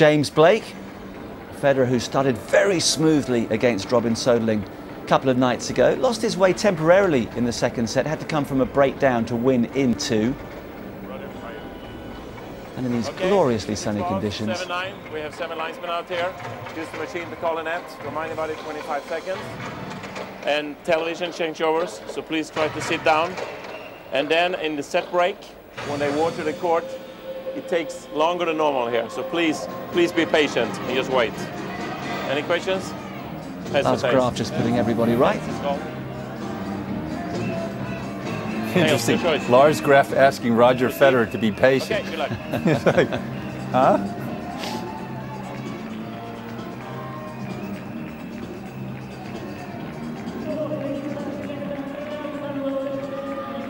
James Blake, Federer, who started very smoothly against Robin Soderling a couple of nights ago, lost his way temporarily in the second set, had to come from a breakdown to win in 2. And in these gloriously sunny conditions. 7-9. We have 7 linesmen out here. Use the machine to call an end. Remind about it 25 seconds. And television changeovers, so please try to sit down. And then in the set break, when they water the court, it takes longer than normal here. So please be patient and just wait. Any questions? That's Graf just putting everybody right. Interesting. Lars Graf asking Roger Federer to be patient. Okay, good luck. He's like, huh?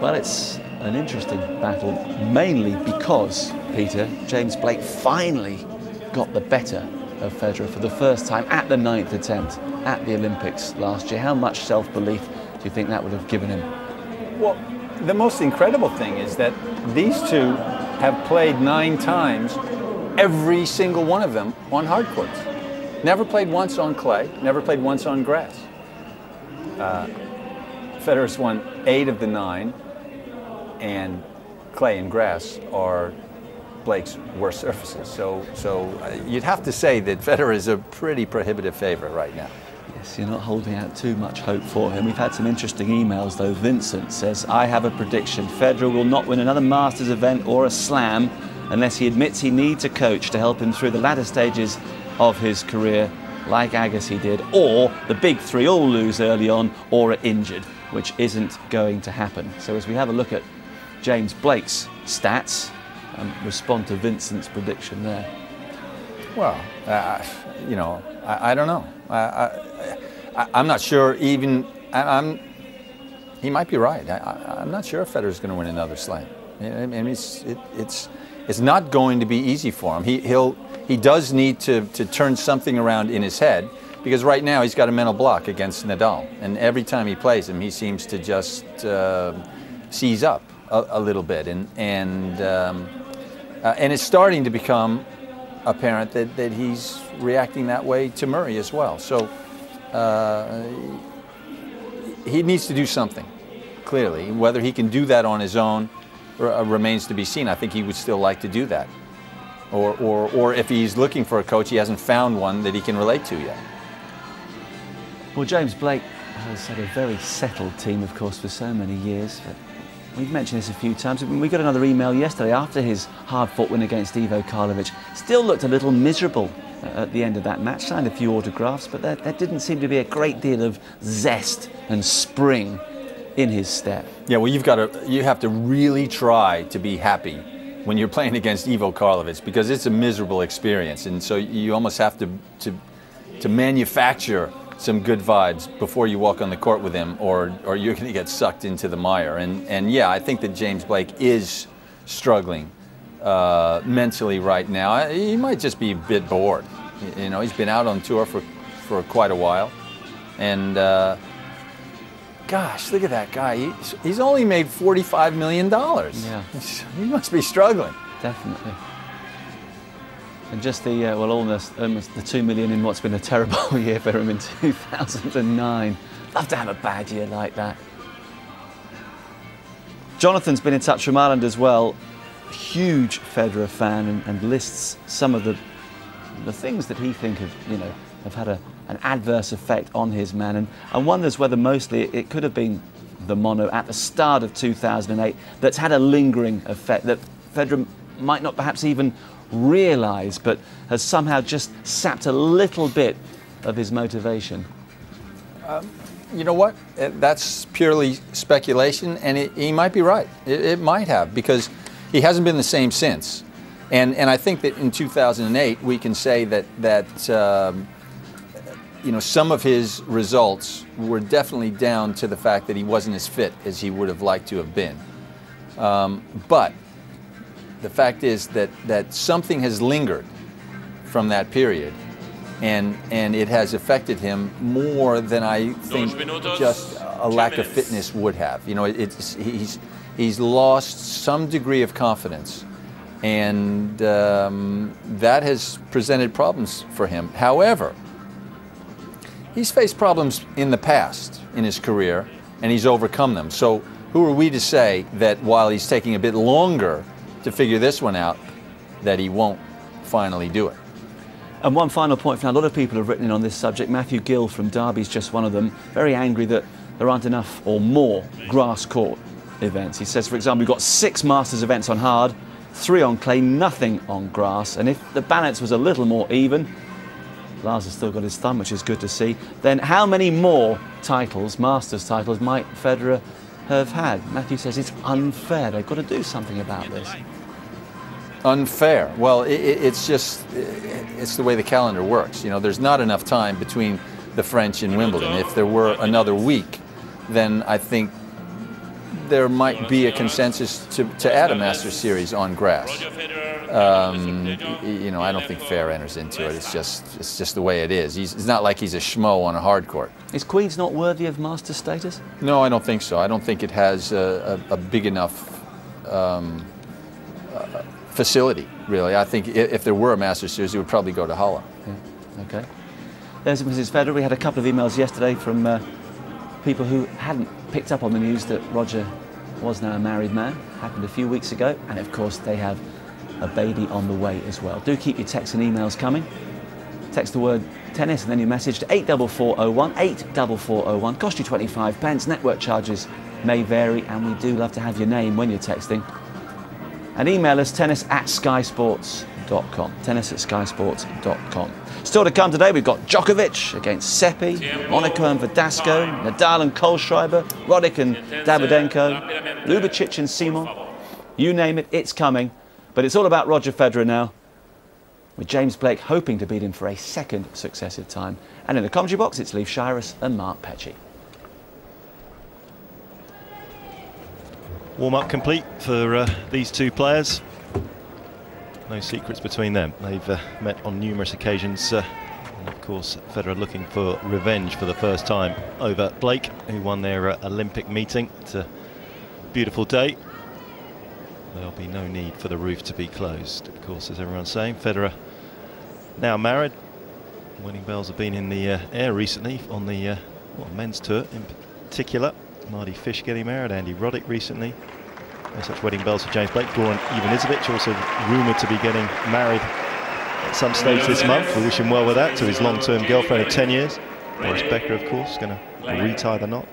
Well, it's an interesting battle, mainly because, Peter, James Blake finally got the better of Federer for the first time at the 9th attempt at the Olympics last year. How much self-belief do you think that would have given him? Well, the most incredible thing is that these two have played 9 times, every single one of them on hard courts. Never played once on clay, never played once on grass. Federer's won 8 of the 9, and clay and grass are Blake's worst surfaces. So you'd have to say that Federer is a pretty prohibitive favorite right now. Yes, you're not holding out too much hope for him. We've had some interesting emails though. Vincent says, I have a prediction. Federer will not win another Masters event or a Slam unless he admits he needs a coach to help him through the latter stages of his career, like Agassi did, or the big 3 all lose early on or are injured, which isn't going to happen. So as we have a look at James Blake's stats, respond to Vincent's prediction there. Well, you know, I don't know. I'm not sure even, he might be right. I'm not sure if Federer's going to win another Slam. I mean, it's not going to be easy for him. He does need to turn something around in his head, because right now he's got a mental block against Nadal. And every time he plays him, he seems to just seize up a little bit. And it's starting to become apparent that he's reacting that way to Murray as well. So he needs to do something, clearly. Whether he can do that on his own remains to be seen. I think he would still like to do that. Or if he's looking for a coach, he hasn't found one that he can relate to yet. Well, James Blake has had a very settled team, of course, for so many years. But we've mentioned this a few times. We got another email yesterday after his hard-fought win against Ivo Karlovic. Still looked a little miserable at the end of that match. Signed a few autographs, but there didn't seem to be a great deal of zest and spring in his step. Yeah, well, you have to really try to be happy when you're playing against Ivo Karlovic, because it's a miserable experience, and so you almost have to manufacture some good vibes before you walk on the court with him, or you're going to get sucked into the mire. And yeah, I think that James Blake is struggling mentally right now. He might just be a bit bored. You know, he's been out on tour for quite a while, and gosh, look at that guy. He's only made $45 million. Yeah, he must be struggling. Definitely. And just the, well, almost the $2 million in what's been a terrible year for him in 2009. Love to have a bad year like that. Jonathan's been in touch from Ireland as well. Huge Federer fan, and lists some of the things that he thinks have had an adverse effect on his man, and wonders whether mostly it could have been the mono at the start of 2008 that's had a lingering effect that Federer might not perhaps even realise, but has somehow just sapped a little bit of his motivation. You know what? That's purely speculation, and he might be right. It might have, because he hasn't been the same since. And I think that in 2008 we can say that you know, some of his results were definitely down to the fact that he wasn't as fit as he would have liked to have been. But the fact is that something has lingered from that period, and it has affected him more than I think just a lack of fitness would have. You know, he's lost some degree of confidence And that has presented problems for him. However, he's faced problems in the past in his career, and he's overcome them. So who are we to say that while he's taking a bit longer to figure this one out, that he won't finally do it? And one final point for now, a lot of people have written in on this subject. Matthew Gill from Derby's just one of them, very angry that there aren't enough or more grass court events. He says, for example, we've got 6 Masters events on hard, 3 on clay, nothing on grass. And if the balance was a little more even, Lars has still got his thumb, which is good to see, then how many more titles, Masters titles, might Federer have had? Matthew says it's unfair. They've got to do something about this. Unfair? Well, it's just, it's the way the calendar works. You know, there's not enough time between the French and Wimbledon. If there were another week, then I think there might be a consensus to add a Masters series on grass. You know, I don't think fair enters into it. It's just the way it is. It's not like he's a schmo on a hard court. Is Queen's not worthy of Masters status? No, I don't think so. I don't think it has a big enough facility, really. I think if there were a Masters series, it would probably go to Halle. Yeah. Okay. There's Mrs. Federer. We had a couple of emails yesterday from people who hadn't picked up on the news that Roger was now a married man. Happened a few weeks ago, and of course they have a baby on the way as well. Do keep your texts and emails coming. Text the word tennis and then your message to 84401, 84401. Cost you 25 pence. Network charges may vary, and we do love to have your name when you're texting. And email us tennis@skysports.com. Tennis@skysports.com. Still to come today, we've got Djokovic against Seppi, Monaco and Verdasco, Nadal and Kohlschreiber, Roddick and Davydenko, Ljubicic and Simon. You name it, it's coming. But it's all about Roger Federer now, with James Blake hoping to beat him for a 2nd successive time. And in the commentary box, it's Leif Shiras and Mark Petchey. Warm-up complete for these two players. No secrets between them. They've met on numerous occasions. And of course, Federer looking for revenge for the first time over Blake, who won their Olympic meeting. It's a beautiful day. There'll be no need for the roof to be closed. Of course, as everyone's saying, Federer now married. Wedding bells have been in the air recently on the men's tour in particular. Marty Fish getting married, Andy Roddick recently. No such wedding bells for James Blake. Goran Ivanisevic also rumoured to be getting married at some stage this month. We wish him well with that, to his long-term girlfriend of 10 years. Boris Becker, of course, going to retie the knot.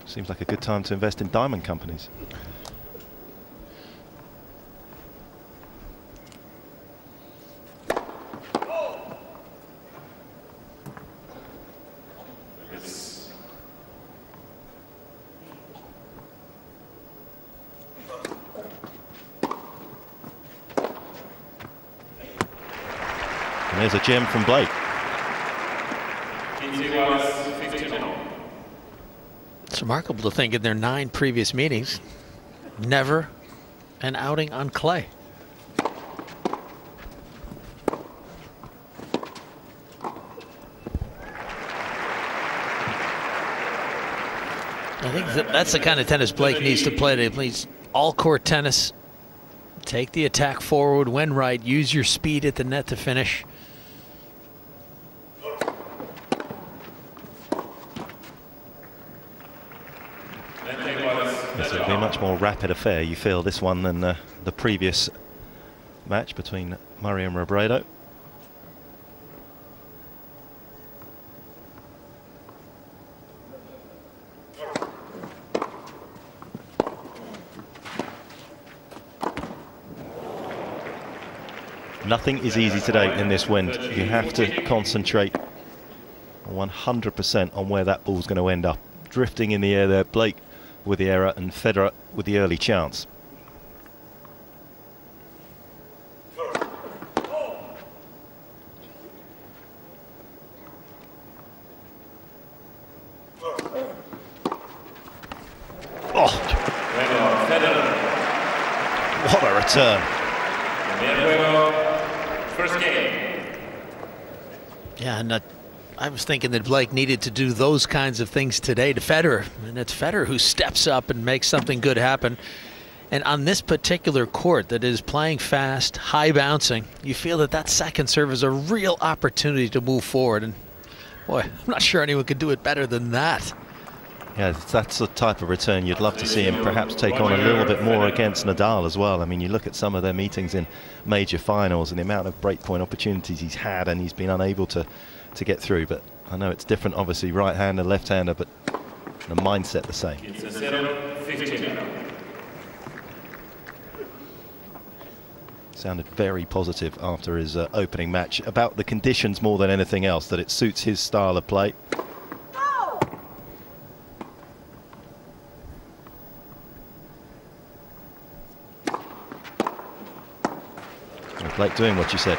Seems like a good time to invest in diamond companies. And there's a gem from Blake. It's remarkable to think in their 9 previous meetings, never an outing on clay. I think that's the kind of tennis Blake needs to play. He plays all-court tennis. Take the attack forward when right. Use your speed at the net to finish. It'll be a much more rapid affair, you feel, this one than the previous match between Murray and Robredo. Nothing is easy today in this wind. You have to concentrate 100% on where that ball's going to end up. Drifting in the air there, Blake with the error and Federer with the early chance. return. First game. Yeah, and I was thinking that Blake needed to do those kinds of things today to Federer, and it's Federer who steps up and makes something good happen. And on this particular court that is playing fast, high bouncing, you feel that that second serve is a real opportunity to move forward. And boy, I'm not sure anyone could do it better than that. Yeah, that's the type of return you'd love to see him perhaps take on a little bit more against Nadal as well. I mean, you look at some of their meetings in major finals and the amount of breakpoint opportunities he's had, and he's been unable to get through. But I know it's different, obviously, right-hander, left-hander, but the mindset the same. It's a 0-15. Sounded very positive after his opening match about the conditions more than anything else, that it suits his style of play. Blake doing what you said.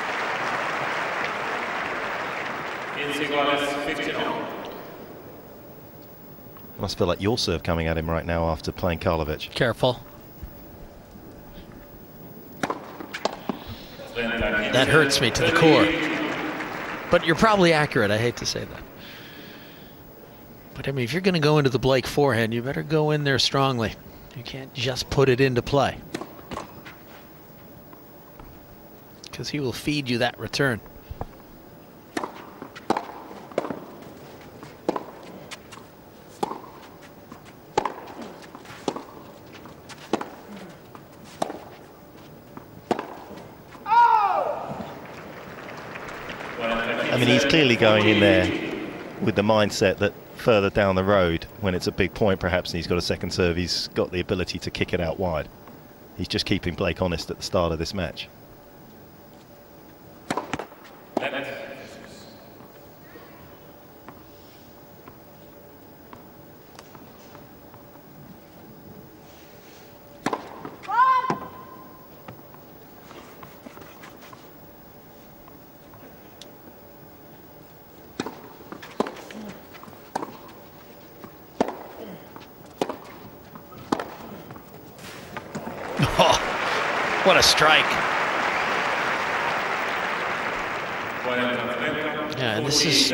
Must feel like your serve coming at him right now after playing Karlovic. Careful. That hurts me to the core. But you're probably accurate. I hate to say that. But I mean, if you're going to go into the Blake forehand, you better go in there strongly. You can't just put it into play, because he will feed you that return. I mean, he's clearly going in there with the mindset that further down the road, when it's a big point perhaps and he's got a second serve, he's got the ability to kick it out wide. He's just keeping Blake honest at the start of this match. Oh, what a strike. Yeah, this is,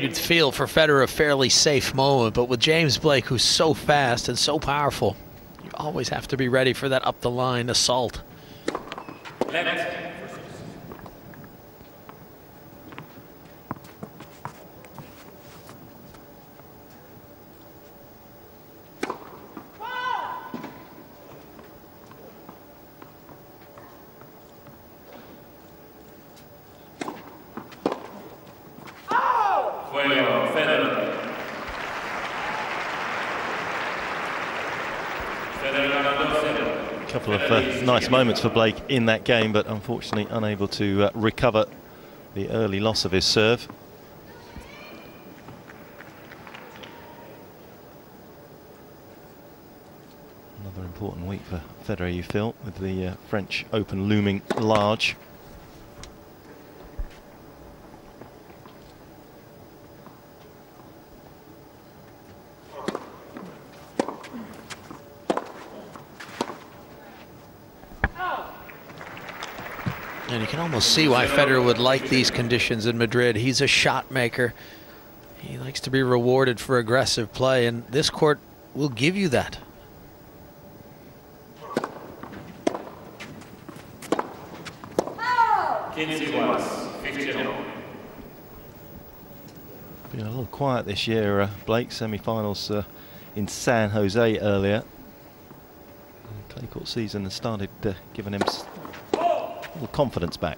you'd feel for Federer, a fairly safe moment, but with James Blake, who's so fast and so powerful, you always have to be ready for that up the line assault. A couple of nice moments for Blake in that game, but unfortunately unable to recover the early loss of his serve. Another important week for Federer, you feel, with the French Open looming large. And you can almost see why Federer would like these conditions in Madrid. He's a shot maker. He likes to be rewarded for aggressive play, and this court will give you that. Been a little quiet this year, Blake. Semi-finals in San Jose earlier. The clay court season has started giving him a little confidence back.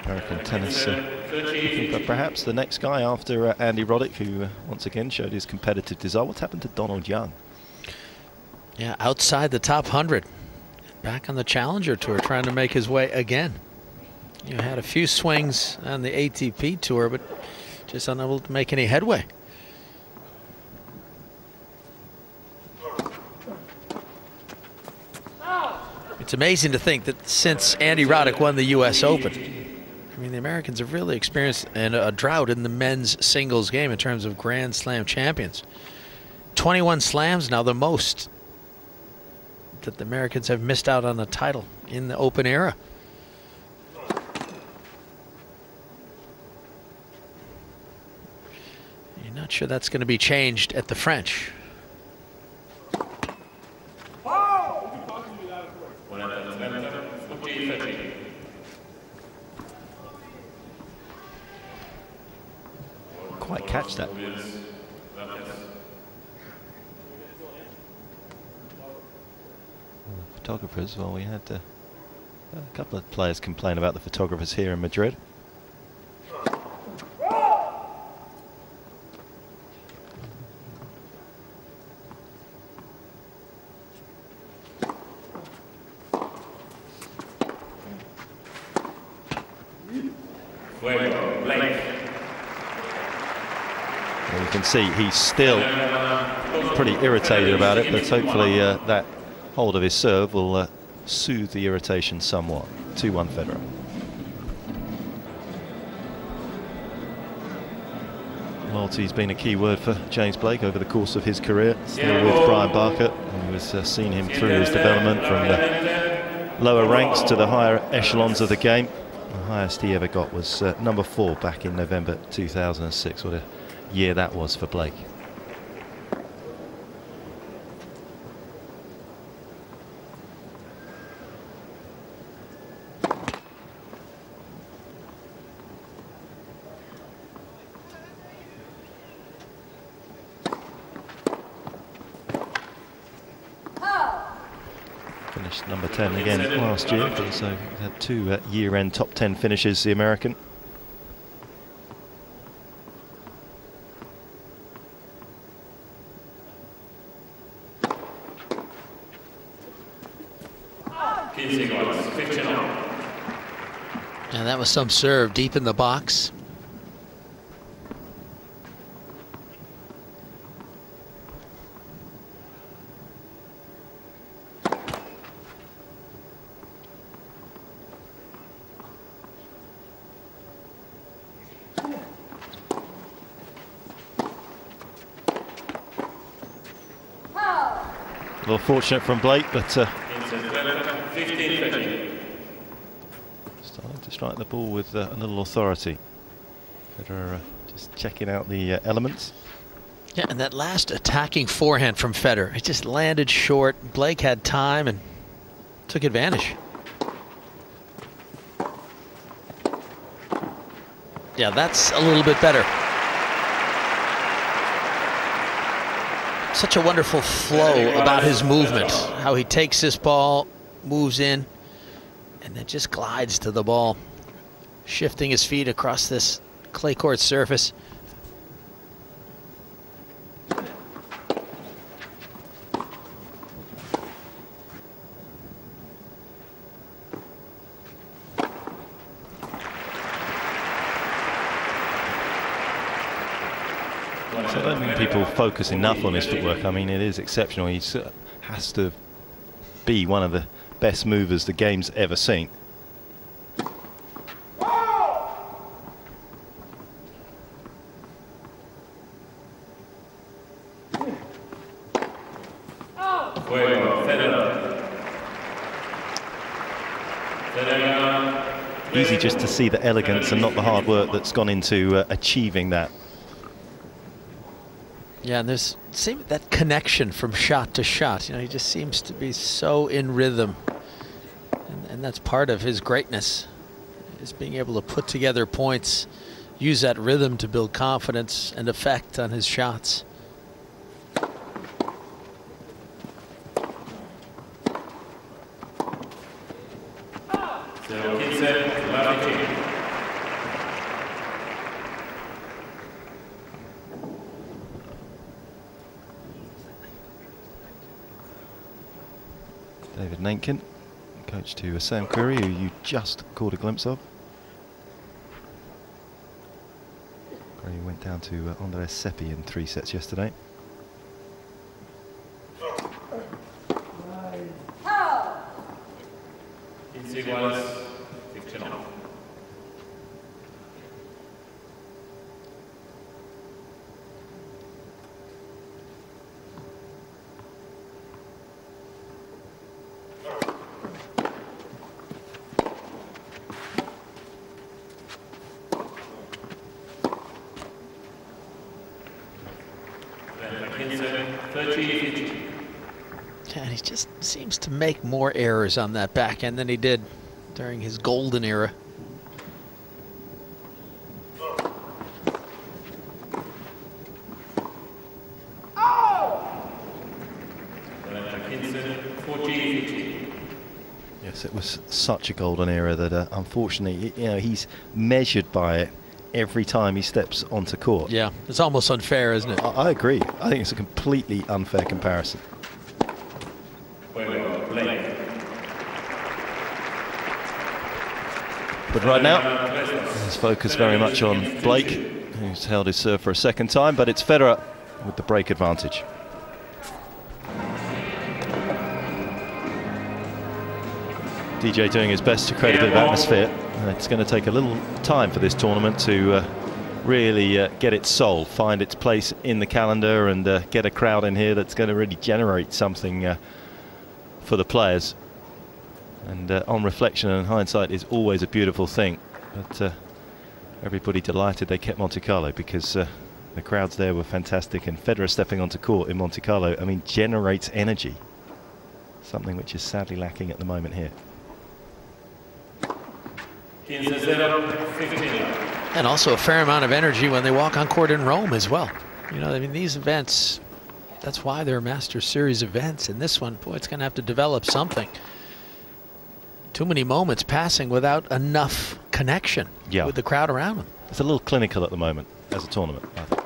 American tennis looking for perhaps the next guy after Andy Roddick, who once again showed his competitive desire. What's happened to Donald Young? Yeah, outside the top 100. Back on the Challenger Tour, trying to make his way again. You had a few swings on the ATP Tour, but just unable to make any headway. It's amazing to think that since Andy Roddick won the U.S. Open, I mean, the Americans have really experienced a drought in the men's singles game in terms of Grand Slam champions. 21 slams now, the most that the Americans have missed out on a title in the Open era. You're not sure that's going to be changed at the French. Quite catch that. Photographers, well, we had a couple of players complain about the photographers here in Madrid. And you can see he's still pretty irritated about it, but hopefully that hold of his serve will soothe the irritation somewhat. 2-1 Federer. Loyalty's been a key word for James Blake over the course of his career. Still with Brian Barker, who has seen him through his development from the lower ranks to the higher echelons of the game. The highest he ever got was number 4 back in November 2006. What a year that was for Blake. Finished number 10 again last year, but so had 2 year-end top 10 finishes, the American. And that was some serve deep in the box. A little fortunate from Blake, but starting to strike the ball with a little authority. Federer just checking out the elements. Yeah, and that last attacking forehand from Federer, it just landed short. Blake had time and took advantage. Yeah, that's a little bit better. Such a wonderful flow about his movement, how he takes this ball, moves in, and then just glides to the ball, shifting his feet across this clay court surface. So I don't think people focus enough on his footwork. I mean, it is exceptional. He has to be one of the best movers the game's ever seen. Easy just to see the elegance and not the hard work that's gone into achieving that. Yeah, and there's that connection from shot to shot. You know, he just seems to be so in rhythm, and that's part of his greatness, is being able to put together points, use that rhythm to build confidence and effect on his shots. David Nainkin, coach to Sam Querrey, who you just caught a glimpse of. Querrey went down to Andres Seppi in 3 sets yesterday. And he just seems to make more errors on that backhand than he did during his golden era. Yes, it was such a golden era that unfortunately, you know, he's measured by it every time he steps onto court. Yeah, it's almost unfair, isn't it? I agree. I think it's a completely unfair comparison. But right now, his focus very much on Blake, who's held his serve for a second time, but it's Federer with the break advantage. DJ doing his best to create a bit of atmosphere. It's going to take a little time for this tournament to really get its soul, find its place in the calendar, and get a crowd in here that's going to really generate something for the players. And on reflection and hindsight is always a beautiful thing. But everybody delighted they kept Monte Carlo, because the crowds there were fantastic, and Federer stepping onto court in Monte Carlo, I mean, generates energy. Something which is sadly lacking at the moment here. And also a fair amount of energy when they walk on court in Rome as well. You know, I mean, these events, that's why they're Masters Series events. And this one, boy, it's going to have to develop something. Too many moments passing without enough connection with the crowd around them. It's a little clinical at the moment as a tournament, I think.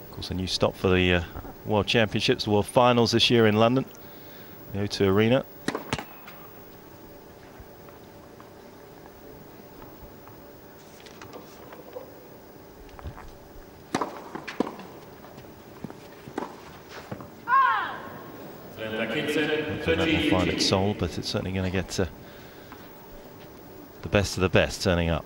Of course, a new stop for the World Championships, the World Finals this year in London, the O2 Arena. Will find its soul, but it's certainly going to get the best of the best turning up.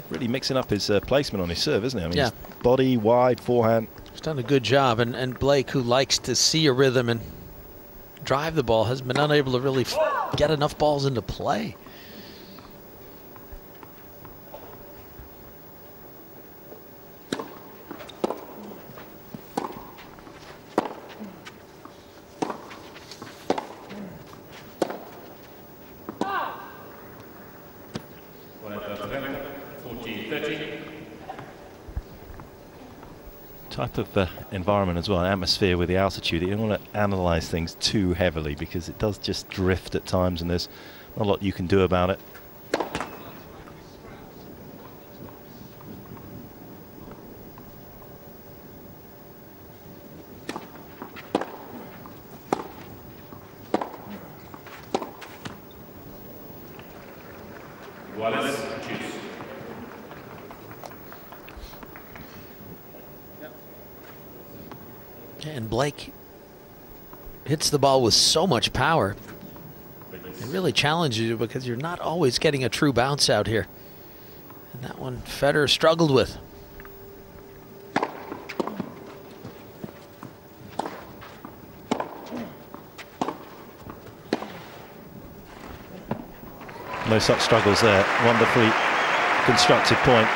Really mixing up his placement on his serve, isn't he? I mean, his body, wide, forehand. He's done a good job, and Blake, who likes to see a rhythm and drive the ball, has been unable to really get enough balls into play. Type of environment as well, atmosphere with the altitude. You don't want to analyze things too heavily, because it does just drift at times, and there's not a lot you can do about it. And Blake hits the ball with so much power. It really challenges you, because you're not always getting a true bounce out here. And that one Federer struggled with. No such struggles there. Wonderfully constructed point.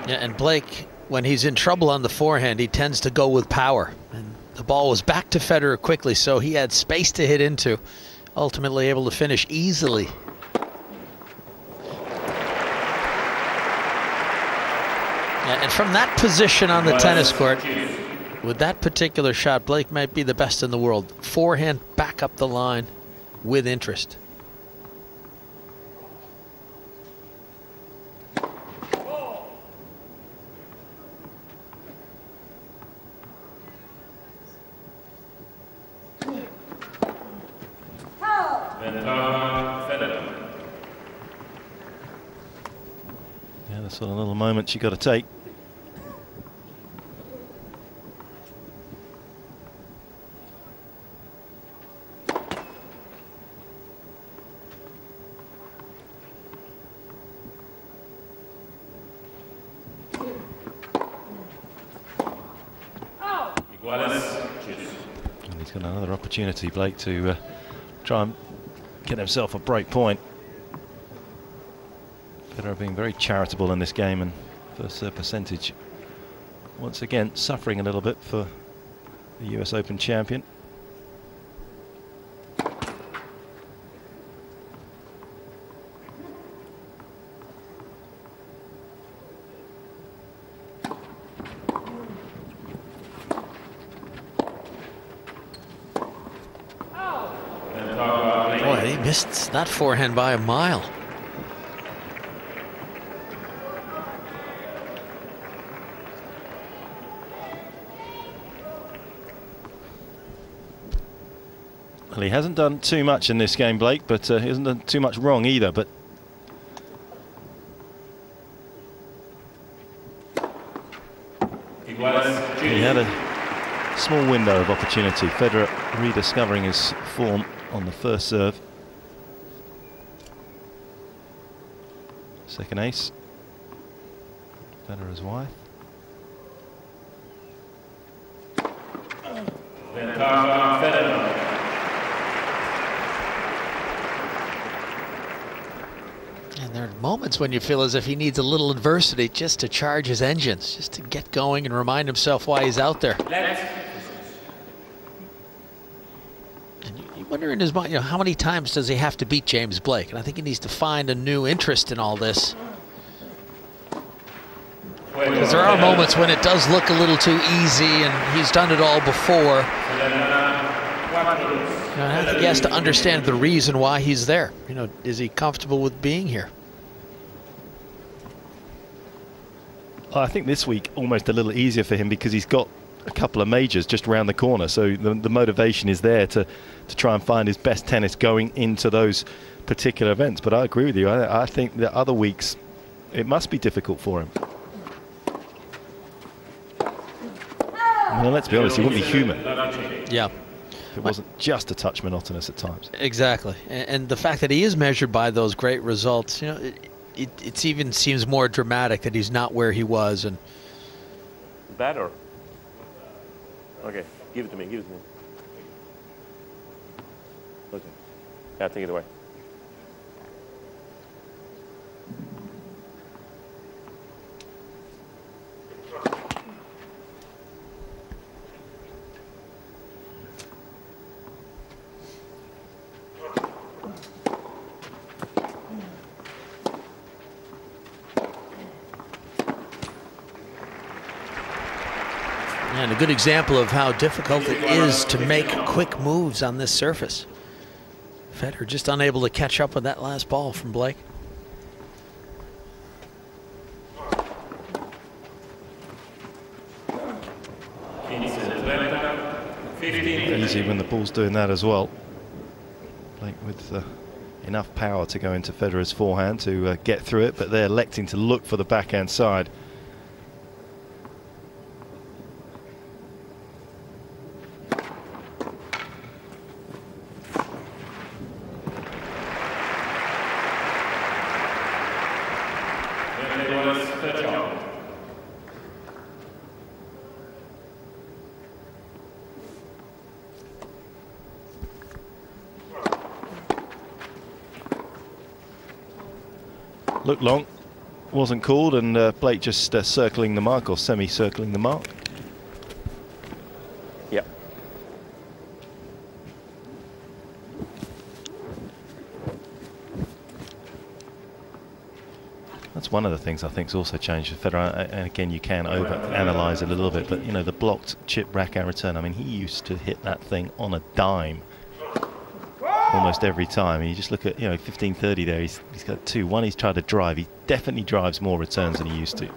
Yeah, and Blake, when he's in trouble on the forehand, he tends to go with power. And the ball was back to Federer quickly, so he had space to hit into. Ultimately able to finish easily. Yeah, and from that position on the tennis court, with that particular shot, Blake might be the best in the world. Forehand back up the line with interest. Yeah, the sort of little moments you got to take. And he's got another opportunity, Blake, to try and get himself a break point. Federer being very charitable in this game, and first serve percentage once again suffering a little bit for the US Open champion. Boy, he missed that forehand by a mile. Well, he hasn't done too much in this game, Blake, but he hasn't done too much wrong either. But he had a small window of opportunity. Federer rediscovering his form on the first serve. Second ace. Federer's wife. And there are moments when you feel as if he needs a little adversity just to charge his engines, just to get going and remind himself why he's out there. And you wonder in his mind, you know, how many times does he have to beat James Blake? And I think he needs to find a new interest in all this. Because there are moments when it does look a little too easy, and he's done it all before. You know, I think he has to understand the reason why he's there. You know, is he comfortable with being here? I think this week almost a little easier for him because he's got a couple of majors just around the corner, so the motivation is there to try and find his best tennis going into those particular events. But I agree with you. I think the other weeks it must be difficult for him. I mean, let's be honest, he wouldn't be human. Yeah. If it wasn't just a touch monotonous at times. Exactly. And the fact that he is measured by those great results, you know, it even seems more dramatic that he's not where he was. And Better. Okay, give it to me, give it to me. Okay. Yeah, take it away. And a good example of how difficult it is to make quick moves on this surface. Federer just unable to catch up with that last ball from Blake. Easy when the ball's doing that as well. Blake with enough power to go into Federer's forehand to get through it, but they're electing to look for the backhand side. Looked long, wasn't called, and Blake just circling the mark, or semi-circling the mark. Yep. That's one of the things I think's also changed with Federer, and again you can over-analyse it a little bit, but you know, the blocked chip backhand return, I mean, he used to hit that thing on a dime almost every time. And you just look at, you know, 15-30 there, he's got two. One, he's tried to drive. He definitely drives more returns than he used to.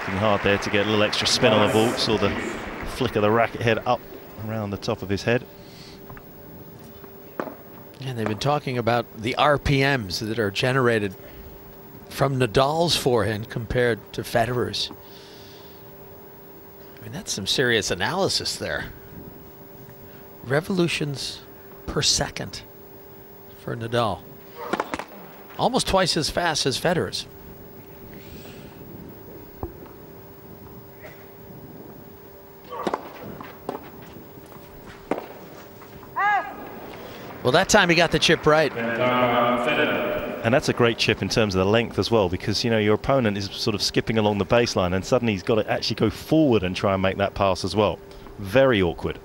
working hard there to get a little extra spin on the ball. Saw the flick of the racket head up around the top of his head. And they've been talking about the RPMs that are generated from Nadal's forehand compared to Federer's. I mean, that's some serious analysis there. Revolutions per second for Nadal. Almost twice as fast as Federer's. Well, that time he got the chip right. And that's a great chip in terms of the length as well, because, you know, your opponent is sort of skipping along the baseline and suddenly he's got to actually go forward and try and make that pass as well. Very awkward.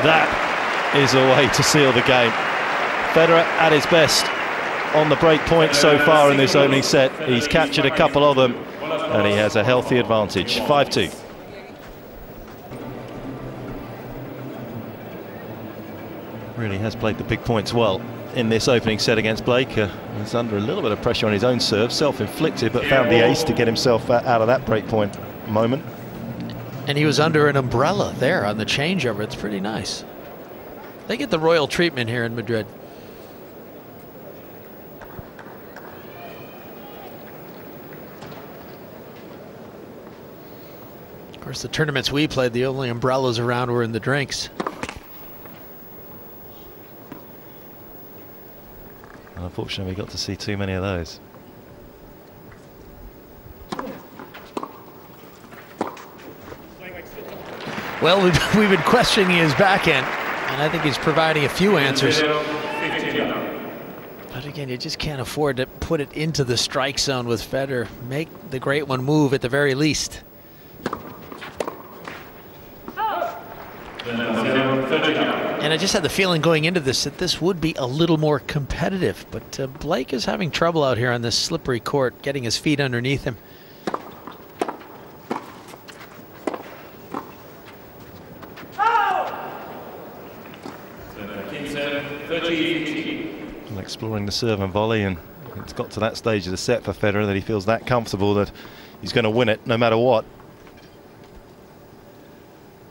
That is a way to seal the game. Federer at his best on the break point so far in this opening set. He's captured a couple of them and he has a healthy advantage. 5-2. Really has played the big points well in this opening set against Blake. He's under a little bit of pressure on his own serve, self-inflicted, but found the ace to get himself out of that break point moment. And he was under an umbrella there on the changeover. It's pretty nice. They get the royal treatment here in Madrid. Of course, the tournaments we played, the only umbrellas around were in the drinks. Unfortunately, we got to see too many of those. Well, we've been questioning his backhand, and I think he's providing a few answers. But again, you just can't afford to put it into the strike zone with Federer. Make the great one move at the very least. And I just had the feeling going into this that this would be a little more competitive, but Blake is having trouble out here on this slippery court, getting his feet underneath him. Exploring the serve and volley, and it's got to that stage of the set for Federer that he feels that comfortable that he's going to win it no matter what.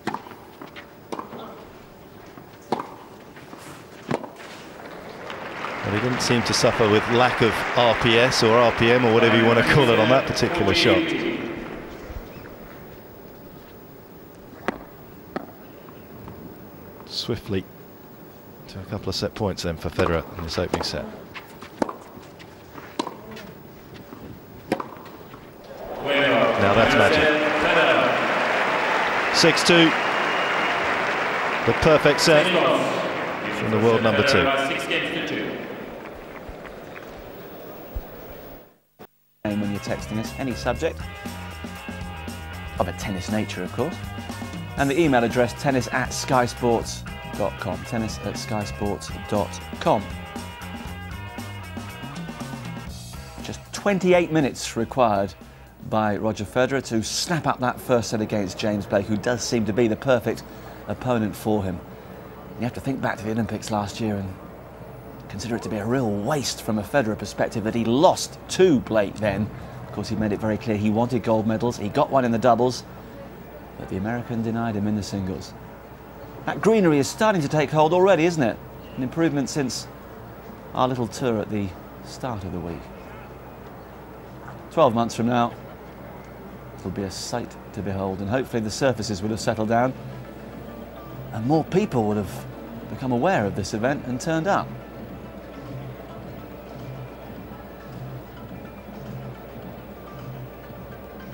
But he didn't seem to suffer with lack of RPS or RPM or whatever you want to call it on that particular shot. Swiftly to a couple of set points then for Federer in this opening set. Now that's magic. 6-2. The perfect set from the world number 2. When you're texting us, any subject of a tennis nature, of course, and the email address tennis@skysports.com. tennis@skysports.com. Just 28 minutes required by Roger Federer to snap up that first set against James Blake, who does seem to be the perfect opponent for him. You have to think back to the Olympics last year and consider it to be a real waste from a Federer perspective that he lost to Blake then. Of course, he made it very clear he wanted gold medals. He got one in the doubles, but the American denied him in the singles. That greenery is starting to take hold already, isn't it? An improvement since our little tour at the start of the week. 12 months from now, it'll be a sight to behold, and hopefully the surfaces will have settled down and more people would have become aware of this event and turned up.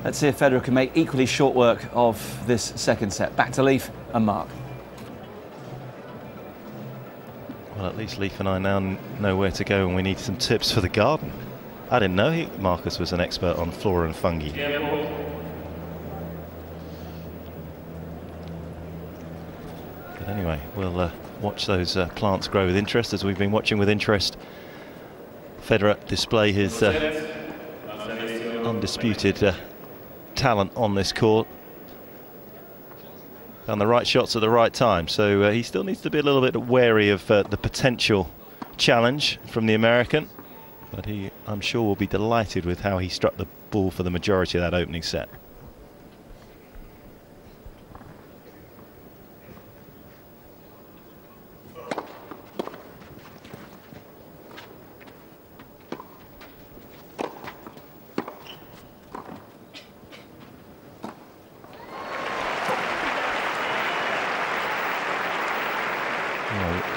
Let's see if Federer can make equally short work of this second set. Back to Leaf and Mark. Well, at least Leaf and I now know where to go when we need some tips for the garden. I didn't know Marcus was an expert on flora and fungi. But anyway, we'll watch those plants grow with interest, as we've been watching with interest Federer display his undisputed talent on this court. Found the right shots at the right time. So he still needs to be a little bit wary of the potential challenge from the American. But he, I'm sure, will be delighted with how he struck the ball for the majority of that opening set.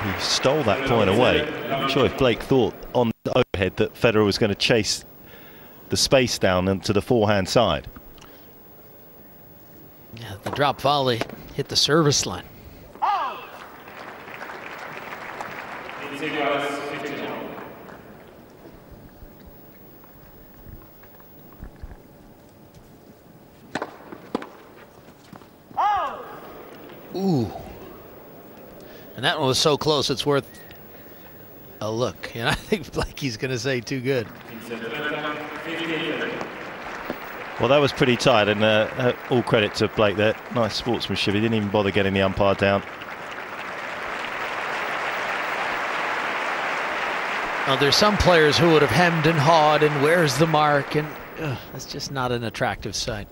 He stole that point away. I'm not sure if Blake thought on the overhead that Federer was going to chase the space down into the forehand side. Yeah, the drop volley hit the service line. Ooh. And that one was so close, it's worth a look. And I think Blakey's going to say too good. Well, that was pretty tight, and all credit to Blake there. Nice sportsmanship. He didn't even bother getting the umpire down. Well, there's some players who would have hemmed and hawed and where's the mark, and that's just not an attractive sight.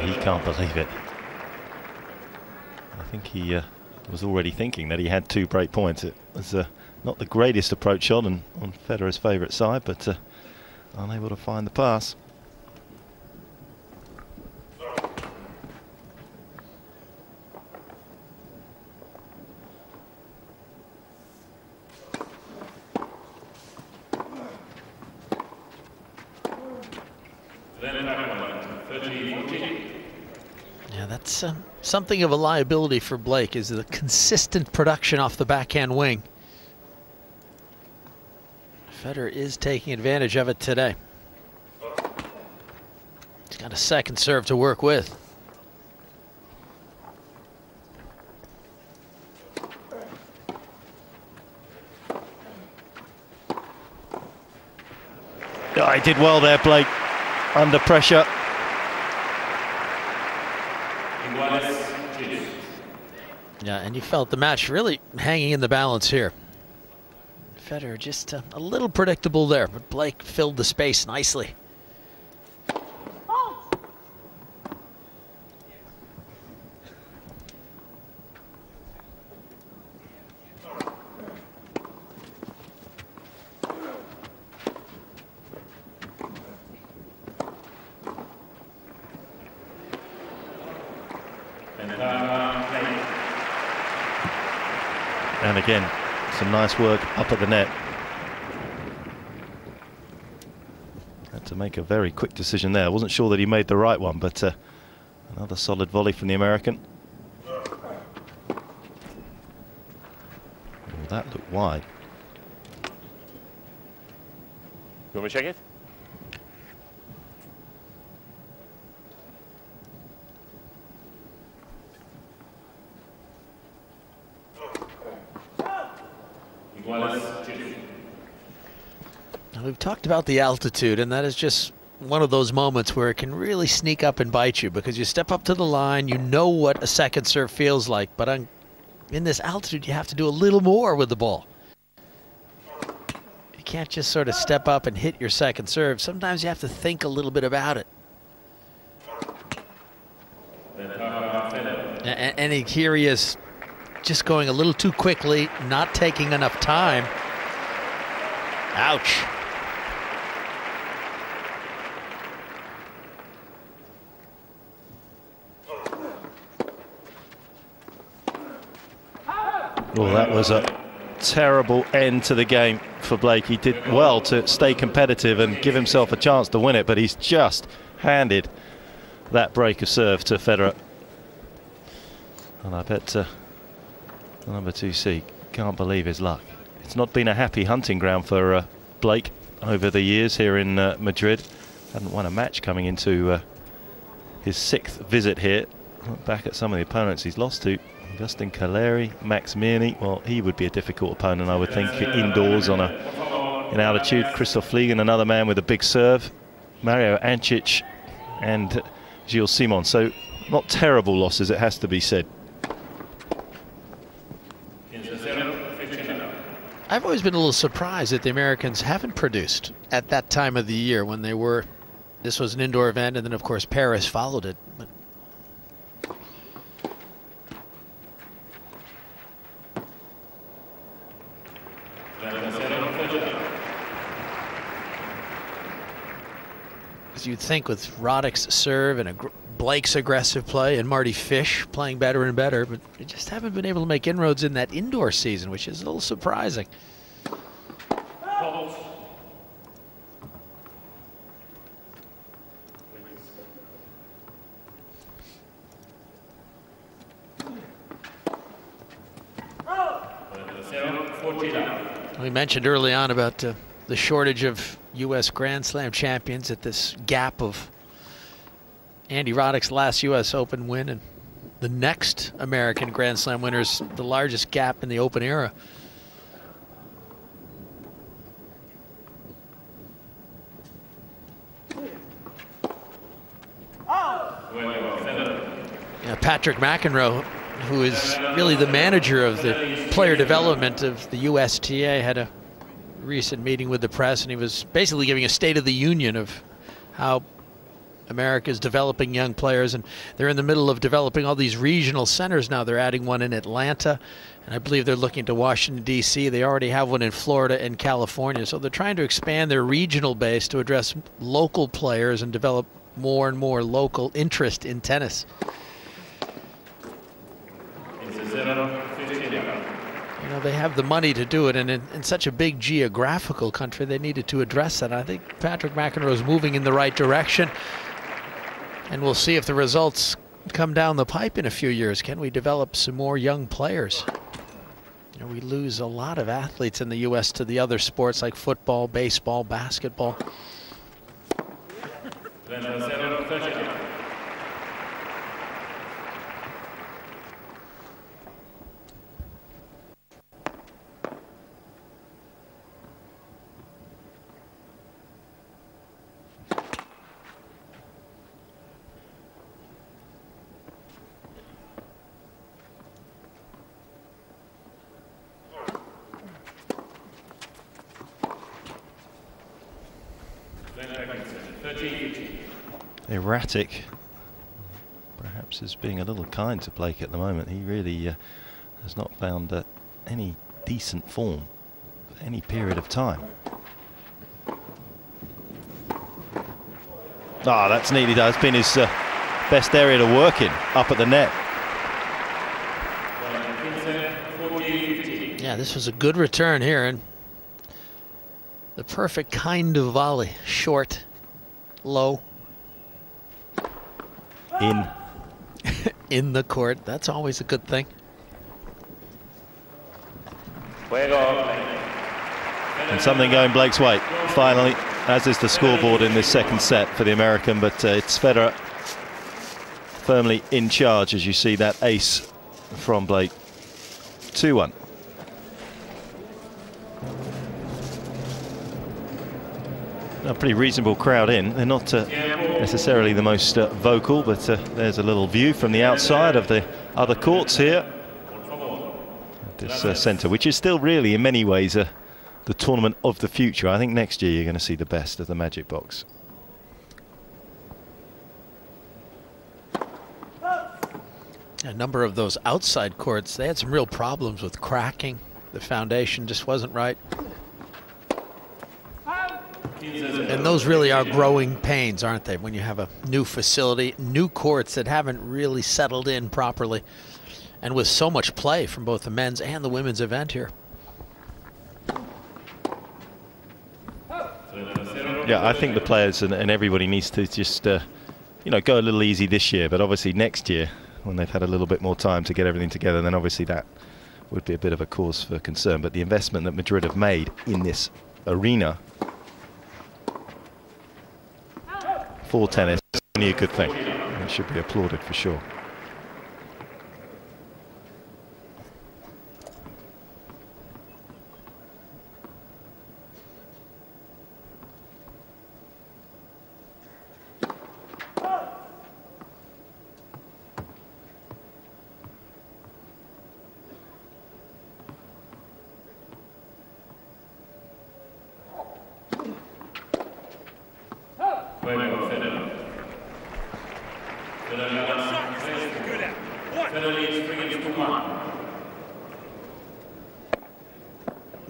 He can't believe it. I think he was already thinking that he had 2 break points. It was not the greatest approach shot on Federer's favourite side, but unable to find the pass. Yeah, that's something of a liability for Blake, is the consistent production off the backhand wing. Federer is taking advantage of it today. He's got a second serve to work with. Oh, he did well there, Blake, under pressure. Yeah, and you felt the match really hanging in the balance here. Federer just a little predictable there, but Blake filled the space nicely. And again, some nice work up at the net. Had to make a very quick decision there. I wasn't sure that he made the right one, but another solid volley from the American. Oh, that looked wide. You want me to check it? Now, we've talked about the altitude, and that is just one of those moments where it can really sneak up and bite you, because you step up to the line, you know what a second serve feels like, but in this altitude you have to do a little more with the ball. You can't just sort of step up and hit your second serve. Sometimes you have to think a little bit about it. And here he is, just going a little too quickly, not taking enough time. Ouch. Well, that was a terrible end to the game for Blake. He did well to stay competitive and give himself a chance to win it, but he's just handed that break of serve to Federer. And I bet the number 2C can't believe his luck. It's not been a happy hunting ground for Blake over the years here in Madrid. Hadn't won a match coming into his 6th visit here. look back at some of the opponents he's lost to. Justin Kaleri, Max Mirny. Well, he would be a difficult opponent, I would think, indoors in altitude. Christoph Fliegen, another man with a big serve. Mario Ancic and Gilles Simon. So not terrible losses, it has to be said. I've always been a little surprised that the Americans haven't produced at that time of the year when they were. This was an indoor event, and then of course Paris followed it. But as you'd think with Roddick's serve and Blake's aggressive play and Marty Fish playing better and better, but they just haven't been able to make inroads in that indoor season, which is a little surprising. We mentioned early on about the shortage of U.S. Grand Slam champions at this gap of Andy Roddick's last U.S. Open win and the next American Grand Slam winners, the largest gap in the Open era. Yeah, Patrick McEnroe, who is really the manager of the player development of the USTA, had a recent meeting with the press, and he was basically giving a state of the union of how America is developing young players, and they're in the middle of developing all these regional centers now. They're adding one in Atlanta, and I believe they're looking to Washington, D.C. They already have one in Florida and California, so they're trying to expand their regional base to address local players and develop more and more local interest in tennis. You know, they have the money to do it, and in such a big geographical country, they needed to address that. I think Patrick McEnroe is moving in the right direction, and we'll see if the results come down the pipe in a few years. Can we develop some more young players? You know, we lose a lot of athletes in the U.S. to the other sports like football, baseball, basketball. Erratic, perhaps, is being a little kind to Blake at the moment. He really has not found any decent form for any period of time. Ah, that's nearly done. It's been his best area to work in, up at the net. Yeah, this was a good return here, and the perfect kind of volley. Short, low. In the court. That's always a good thing. And something going Blake's way, finally, as is the scoreboard in this second set for the American, but it's Federer firmly in charge as you see that ace from Blake. 2-1. A pretty reasonable crowd in. They're not necessarily the most vocal, but there's a little view from the outside of the other courts here. This centre, which is still really in many ways the tournament of the future. I think next year you're going to see the best of the Magic Box. A number of those outside courts, they had some real problems with cracking. The foundation just wasn't right. And those really are growing pains, aren't they, when you have a new facility, new courts that haven't really settled in properly, and with so much play from both the men's and the women's event here. Yeah, I think the players and everybody needs to just, you know, go a little easy this year, but obviously next year, when they've had a little bit more time to get everything together, then obviously that would be a bit of a cause for concern. But the investment that Madrid have made in this arena for tennis is only a good thing. It should be applauded for sure.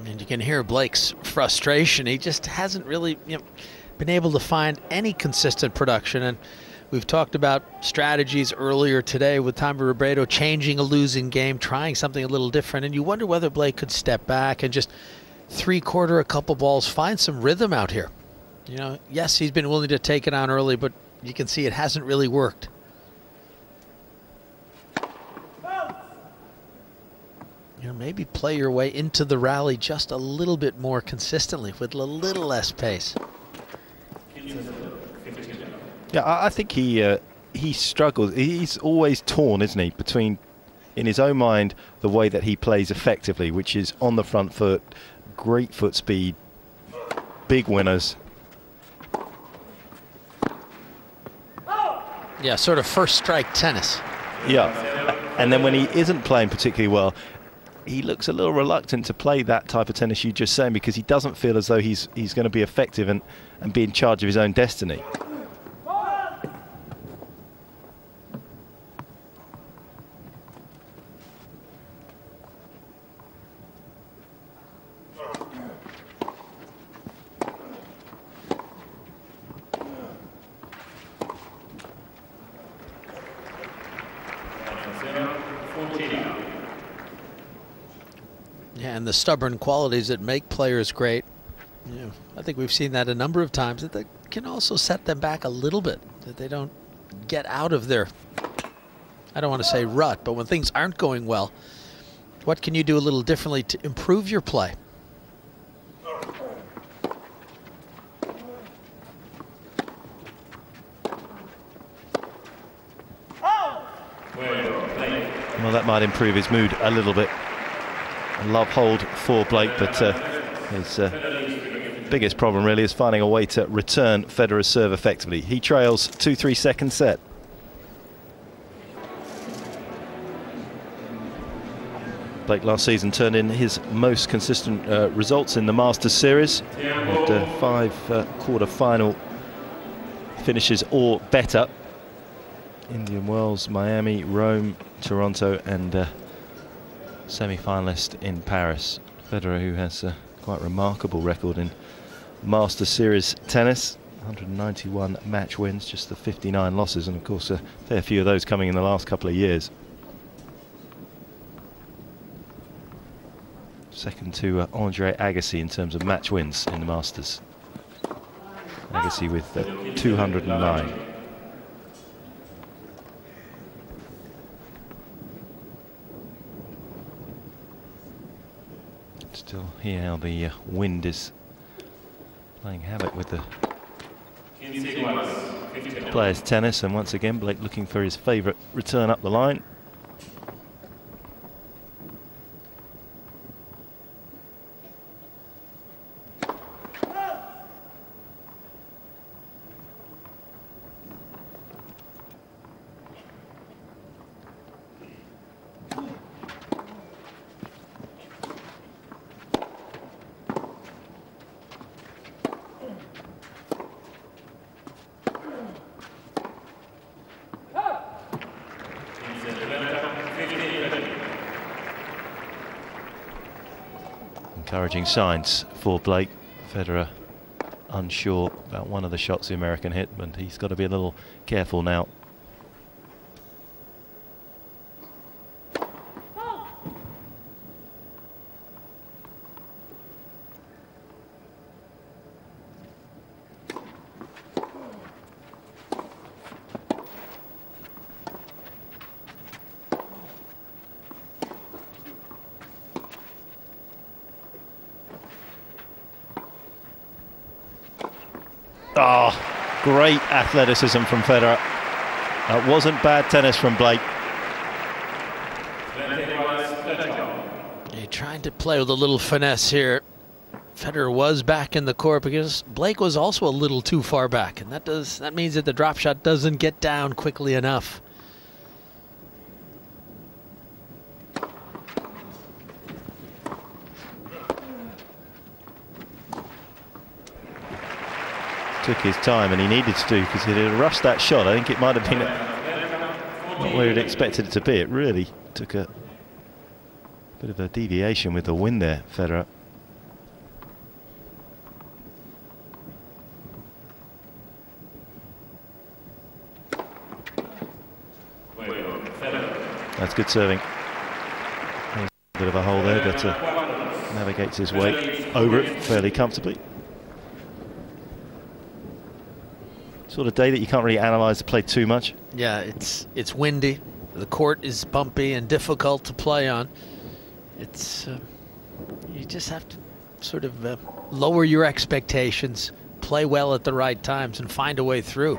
And you can hear Blake's frustration. He just hasn't really been able to find any consistent production. And we've talked about strategies earlier today with Tommy Robredo changing a losing game, trying something a little different. And you wonder whether Blake could step back and just three-quarter a couple balls, find some rhythm out here. Yes, he's been willing to take it on early, but you can see it hasn't really worked. Maybe play your way into the rally just a little bit more consistently with a little less pace. Yeah, I think he struggles. He's always torn, isn't he, between, in his own mind, the way that he plays effectively, which is on the front foot, great foot speed, big winners. Yeah, sort of first strike tennis. Yeah, and then when he isn't playing particularly well, he looks a little reluctant to play that type of tennis you're just saying, because he doesn't feel as though he's going to be effective and be in charge of his own destiny. Yeah, and the stubborn qualities that make players great. I think we've seen that a number of times, that can also set them back a little bit, that they don't get out of their, I don't want to say rut, but when things aren't going well, what can you do a little differently to improve your play? Well, that might improve his mood a little bit. Love hold for Blake, but his biggest problem really is finding a way to return Federer's serve effectively. He trails 2-3 second set. Blake last season turned in his most consistent results in the Masters series, after 5 quarter-final finishes or better. Indian Wells, Miami, Rome, Toronto, and semi-finalist in Paris. Federer, who has a quite remarkable record in Masters Series tennis, 191 match wins, just the 59 losses, and of course a fair few of those coming in the last couple of years. Second to Andre Agassi in terms of match wins in the Masters. Agassi with 209. Still hear how the wind is playing havoc with the players' tennis, and once again Blake looking for his favourite return up the line. Encouraging signs for Blake. Federer unsure about one of the shots the American hit, but he's got to be a little careful now. Oh, great athleticism from Federer. That wasn't bad tennis from Blake. He tried to play with a little finesse here. Federer was back in the court because Blake was also a little too far back, and that means that the drop shot doesn't get down quickly enough. Took his time, and he needed to, because he had rushed that shot. I think it might have been not where he'd expected it to be. It really took a bit of a deviation with the wind there, Federer. That's good serving. A bit of a hole there, but navigates his way over it fairly comfortably. Sort of day that you can't really analyse the play too much. Yeah, it's windy. The court is bumpy and difficult to play on. It's you just have to sort of lower your expectations, play well at the right times, and find a way through.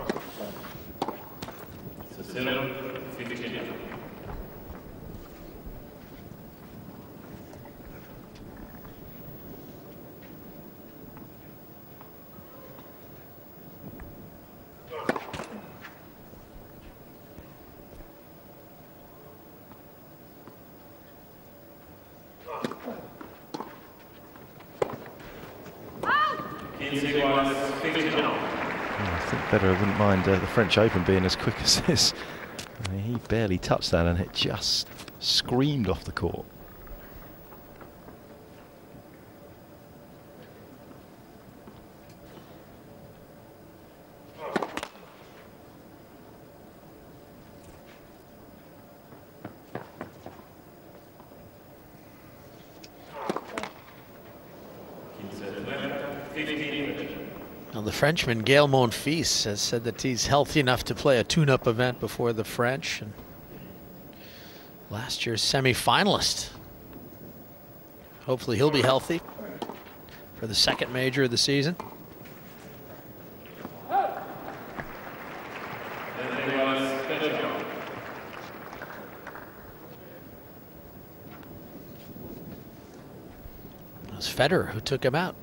I think Federer wouldn't mind the French Open being as quick as this. I mean, he barely touched that and it just screamed off the court. Now the Frenchman, Gael Monfils, has said that he's healthy enough to play a tune-up event before the French. And last year's semi-finalist. Hopefully he'll be healthy for the second major of the season. It was Federer who took him out.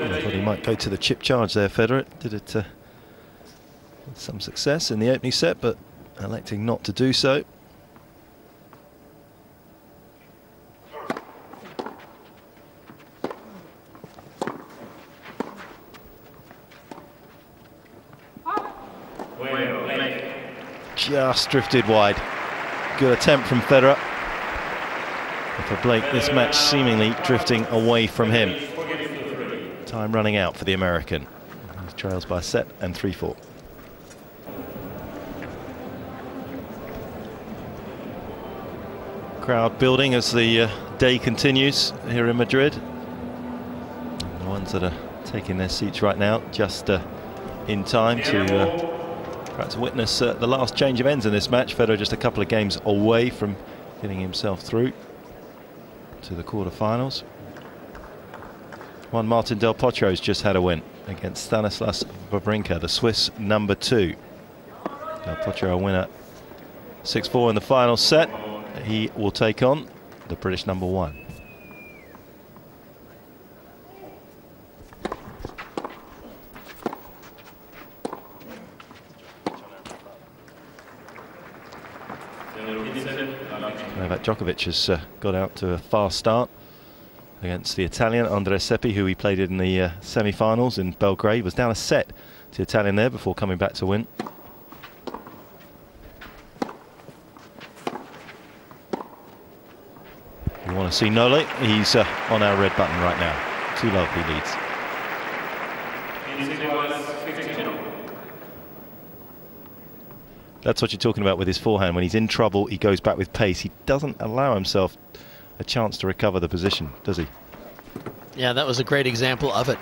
I thought he might go to the chip charge there, Federer. Did it with some success in the opening set, but electing not to do so. Just drifted wide. Good attempt from Federer. But for Blake, this match seemingly drifting away from him. Time running out for the American. He trails by a set and 3-4. Crowd building as the day continues here in Madrid. The ones that are taking their seats right now just in time to perhaps witness the last change of ends in this match. Federer just a couple of games away from getting himself through to the quarterfinals. Juan Martín del Potro's just had a win against Stanislas Wawrinka, the Swiss #2. Del Potro a winner 6-4 in the final set. He will take on the British #1. Novak Djokovic has got out to a fast start against the Italian Andrea Seppi, who he played in the semi-finals in Belgrade. Was down a set to the Italian there before coming back to win. You want to see Nole? He's on our red button right now. 2-love he leads. That's what you're talking about with his forehand. When he's in trouble, he goes back with pace. He doesn't allow himself a chance to recover the position, does he? Yeah, that was a great example of it.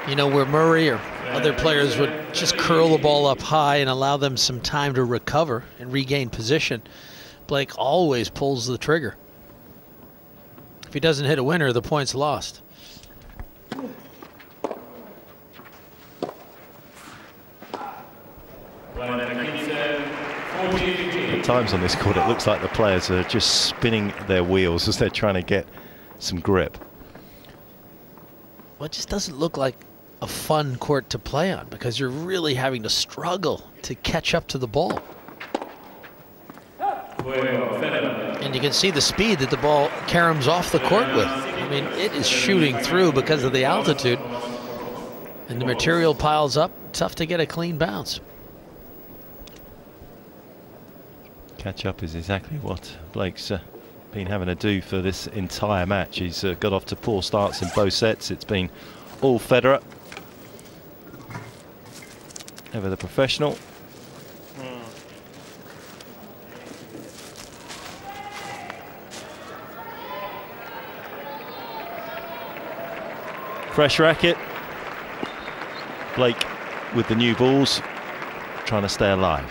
You know, where Murray or other players would just curl the ball up high and allow them some time to recover and regain position, Blake always pulls the trigger. If he doesn't hit a winner, the point's lost. At times on this court, it looks like the players are just spinning their wheels as they're trying to get some grip. Well, it just doesn't look like a fun court to play on because you're really having to struggle to catch up to the ball. And you can see the speed that the ball caroms off the court with. mean, it is shooting through because of the altitude. And the material piles up. Tough to get a clean bounce. Catch up is exactly what Blake's been having to do for this entire match. He's got off to poor starts in both sets. It's been all Federer. Ever the professional. Fresh racket. Blake with the new balls, trying to stay alive.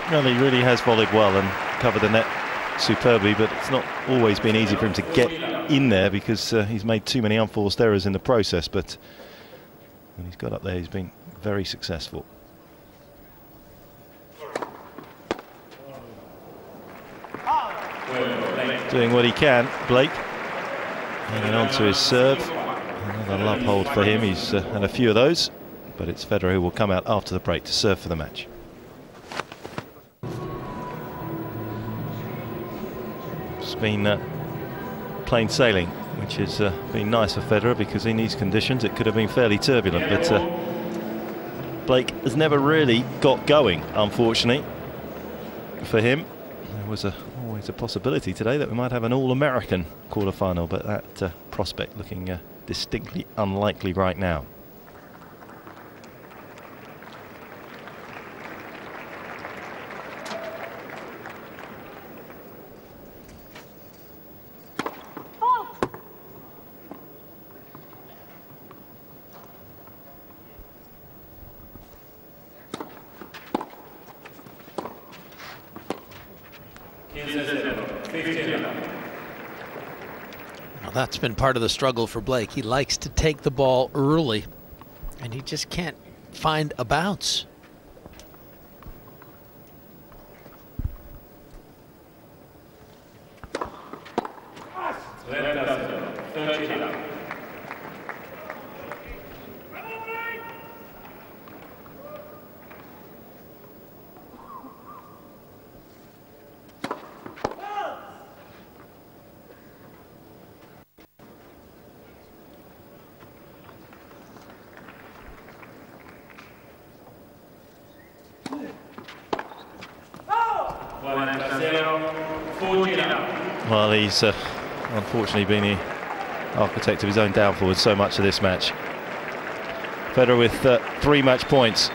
Well, he really has volleyed well and covered the net superbly, but it's not always been easy for him to get in there because he's made too many unforced errors in the process, but when he's got up there he's been very successful. Doing what he can, Blake. Hanging on to his serve. Another love hold for him. He's had a few of those, but it's Federer who will come out after the break to serve for the match. It's been plain sailing, which has been nice for Federer because in these conditions it could have been fairly turbulent, but Blake has never really got going, unfortunately, for him. There was always a possibility today that we might have an all-American quarter-final, but that prospect looking distinctly unlikely right now. Well, that's been part of the struggle for Blake. He likes to take the ball early, and he just can't find a bounce. Well, he's unfortunately been the architect of his own downfall with so much of this match. Federer with 3 match points.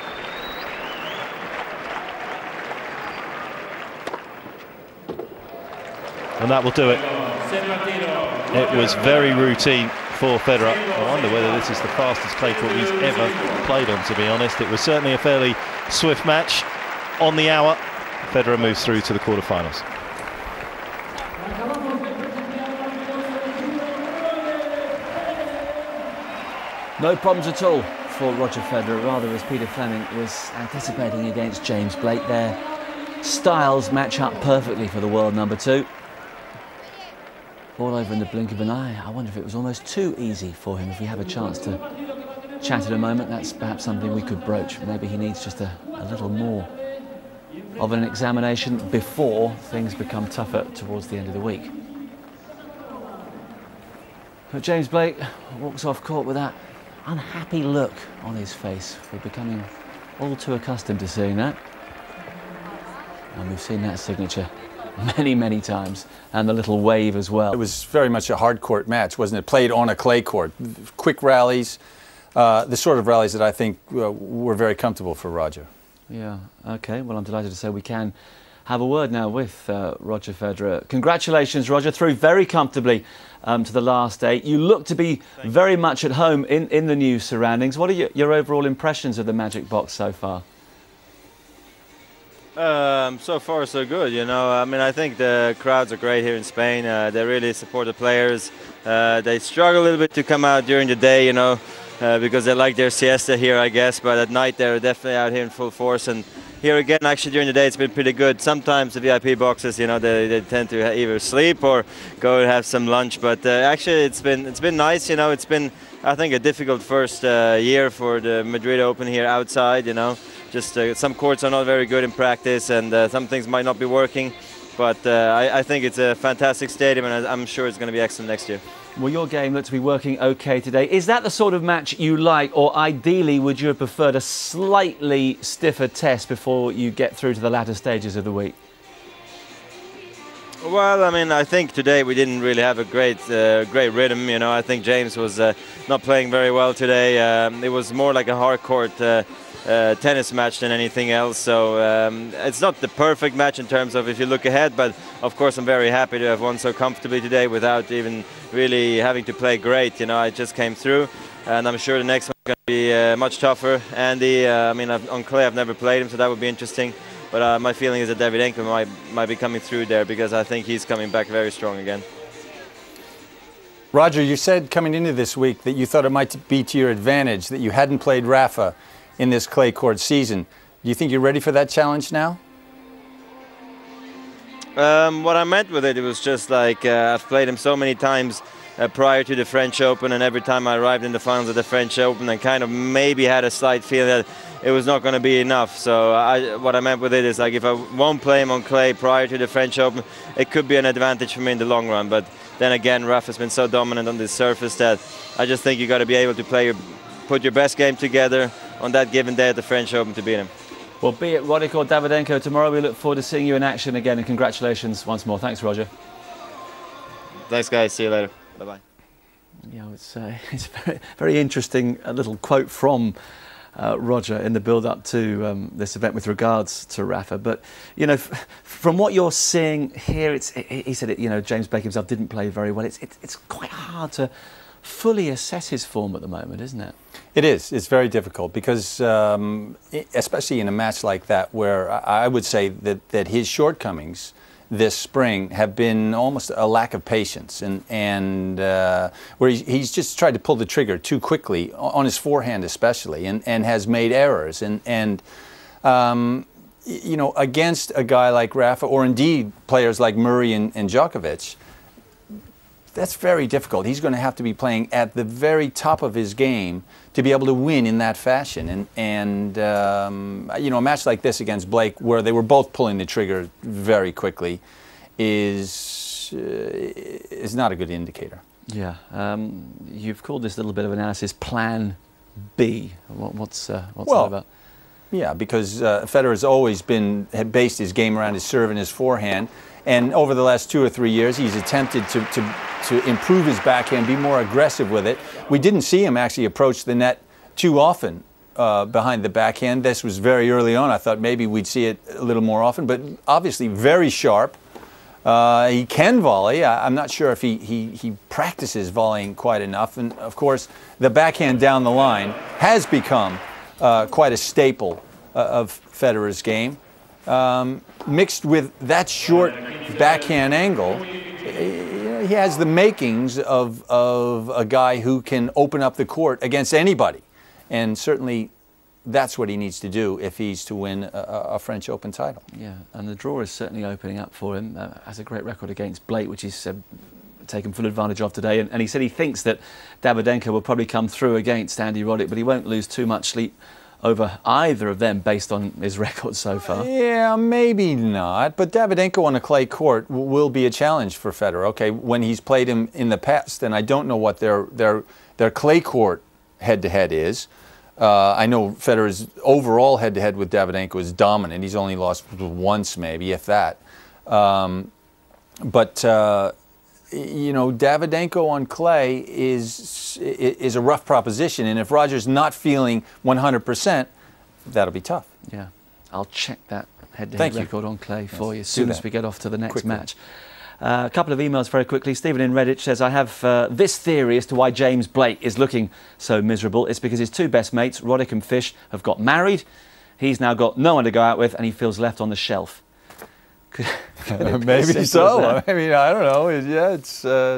And that will do it. It was very routine for Federer. I wonder whether this is the fastest clay court he's ever played on, to be honest. It was certainly a fairly swift match. On the hour, Federer moves through to the quarterfinals. No problems at all for Roger Federer, rather as Peter Fleming was anticipating against James Blake. Their styles match up perfectly for the world number 2. All over in the blink of an eye. I wonder if it was almost too easy for him. If we have a chance to chat in a moment, that's perhaps something we could broach. Maybe he needs just a little more of an examination before things become tougher towards the end of the week. But James Blake walks off court with that unhappy look on his face. We're becoming all too accustomed to seeing that. And we've seen that signature many, many times, and the little wave as well. It was very much a hard court match, wasn't it? Played on a clay court. Quick rallies, the sort of rallies that I think were very comfortable for Roger. Yeah, okay, well I'm delighted to say we can have a word now with Roger Federer. Congratulations, Roger, through very comfortably to the last 8. You look to be very much at home in the new surroundings. What are your overall impressions of the Magic Box so far? So far so good, you know. I mean, I think the crowds are great here in Spain. They really support the players. They struggle a little bit to come out during the day, you know, because they like their siesta here, I guess. But at night they're definitely out here in full force. And here again, actually during the day, it's been pretty good. Sometimes the VIP boxes, you know, they tend to either sleep or go and have some lunch. But actually, it's been nice, you know. It's been, I think, a difficult first year for the Madrid Open here outside, you know. Just some courts are not very good in practice, and some things might not be working. But I think it's a fantastic stadium, and I'm sure it's going to be excellent next year. Well, your game looked to be working okay today. Is that the sort of match you like, or ideally would you have preferred a slightly stiffer test before you get through to the latter stages of the week? Well, I mean, I think today we didn't really have a great rhythm. You know, I think James was not playing very well today. It was more like a hard court tennis match than anything else. So it's not the perfect match in terms of if you look ahead, but of course I'm very happy to have won so comfortably today without even really having to play great. You know, I just came through, and I'm sure the next one is going to be much tougher. Andy, I mean, on clay I've never played him, so that would be interesting. But my feeling is that Davydenko might be coming through there, because I think he's coming back very strong again. Roger, you said coming into this week that you thought it might be to your advantage that you hadn't played Rafa in this clay court season. Do you think you're ready for that challenge now? What I meant with it was just like I've played him so many times prior to the French Open, and every time I arrived in the finals of the French Open, I kind of maybe had a slight feeling that it was not going to be enough. So what I meant with it is, like, if I won't play him on clay prior to the French Open, it could be an advantage for me in the long run. But then again, Rafa's been so dominant on this surface that I just think you got to be able to put your best game together on that given day at the French Open to beat him. Well, be it Roddick or Davydenko, tomorrow we look forward to seeing you in action again, and congratulations once more. Thanks, Roger. Thanks, guys. See you later. Bye-bye. Yeah, it's very, very interesting, a little quote from Roger in the build-up to this event with regards to Rafa. But, you know, from what you're seeing here, he said it, you know, James Blake himself didn't play very well. It's quite hard to fully assess his form at the moment, isn't it? It is. It's very difficult because, especially in a match like that, where I would say that his shortcomings this spring have been almost a lack of patience, and where he's just tried to pull the trigger too quickly on his forehand, especially, and has made errors. And you know, against a guy like Rafa, or indeed players like Murray and Djokovic, that's very difficult. He's going to have to be playing at the very top of his game to be able to win in that fashion. And you know, a match like this against Blake, where they were both pulling the trigger very quickly, is not a good indicator. Yeah, you've called this little bit of analysis Plan B. What's that about? Yeah, because Federer has always had based his game around his serve and his forehand. And over the last 2 or 3 years, he's attempted to improve his backhand, be more aggressive with it. We didn't see him actually approach the net too often behind the backhand. This was very early on. I thought maybe we'd see it a little more often, but obviously very sharp. He can volley. I'm not sure if he practices volleying quite enough. And of course, the backhand down the line has become quite a staple of Federer's game. Mixed with that short backhand angle, he has the makings of a guy who can open up the court against anybody. And certainly that's what he needs to do if he's to win a French Open title. Yeah, and the draw is certainly opening up for him. Has a great record against Blake, which he's taken full advantage of today. And he said he thinks that Davydenko will probably come through against Andy Roddick, but he won't lose too much sleep over either of them based on his record so far. Yeah, maybe not. But Davydenko on a clay court will be a challenge for Federer. Okay, when he's played him in the past, and I don't know what their clay court head-to-head is. I know Federer's overall head-to-head with Davydenko is dominant. He's only lost once, maybe, if that. You know, Davydenko on clay is a rough proposition, and if Roger's not feeling 100%, that'll be tough. Yeah, I'll check that head-to-head record on clay for you as soon as we get off to the next match. A couple of emails very quickly. Stephen in Redditch says, I have this theory as to why James Blake is looking so miserable. It's because his two best mates, Roddick and Fish, have got married. He's now got no one to go out with, and he feels left on the shelf. Maybe so. I mean, I don't know. Yeah,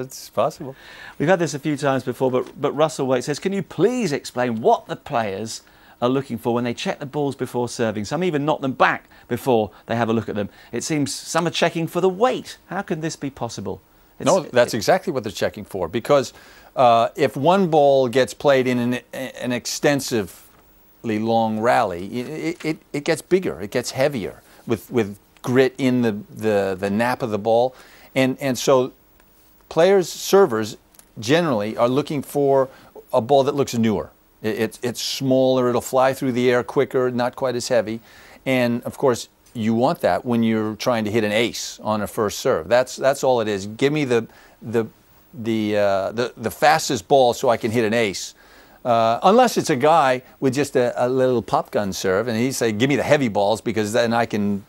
it's possible. We've had this a few times before, but Russell Waite says, can you please explain what the players are looking for when they check the balls before serving? Some even knock them back before they have a look at them. It seems some are checking for the weight. How can this be possible? No, that's exactly what they're checking for, because if one ball gets played in an extensively long rally, it gets bigger, it gets heavier with grit in the nap of the ball, and so players, servers generally are looking for a ball that looks newer. It's smaller, it'll fly through the air quicker, not quite as heavy. And of course, you want that when you're trying to hit an ace on a first serve. That's all it is. Give me the fastest ball so I can hit an ace. Unless it's a guy with just a little pop gun serve, and he'd say, give me the heavy balls because then I can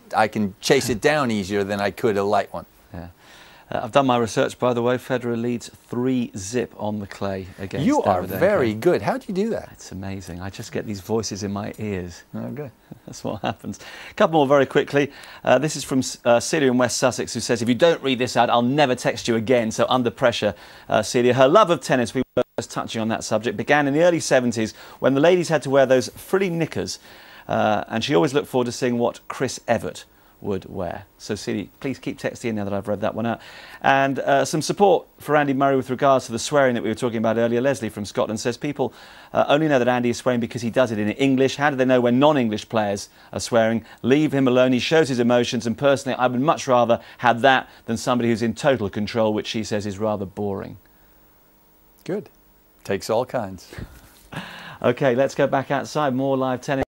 chase it down easier than I could a light one. Yeah. I've done my research, by the way. Federer leads 3-0 on the clay against You are David very good. How do you do that? It's amazing. I just get these voices in my ears. Oh, good. That's what happens. A couple more very quickly. This is from Celia in West Sussex, who says, if you don't read this out, I'll never text you again. So under pressure, Celia. Her love of tennis, we were just touching on that subject, began in the early 70s when the ladies had to wear those frilly knickers. And she always looked forward to seeing what Chris Evert would wear. So Celia, please keep texting now that I've read that one out. And some support for Andy Murray with regards to the swearing that we were talking about earlier. Leslie from Scotland says people only know that Andy is swearing because he does it in English. How do they know when non-English players are swearing? Leave him alone. He shows his emotions, and personally I would much rather have that than somebody who's in total control, which she says is rather boring. Good. Takes all kinds. Okay, let's go back outside. More live tennis.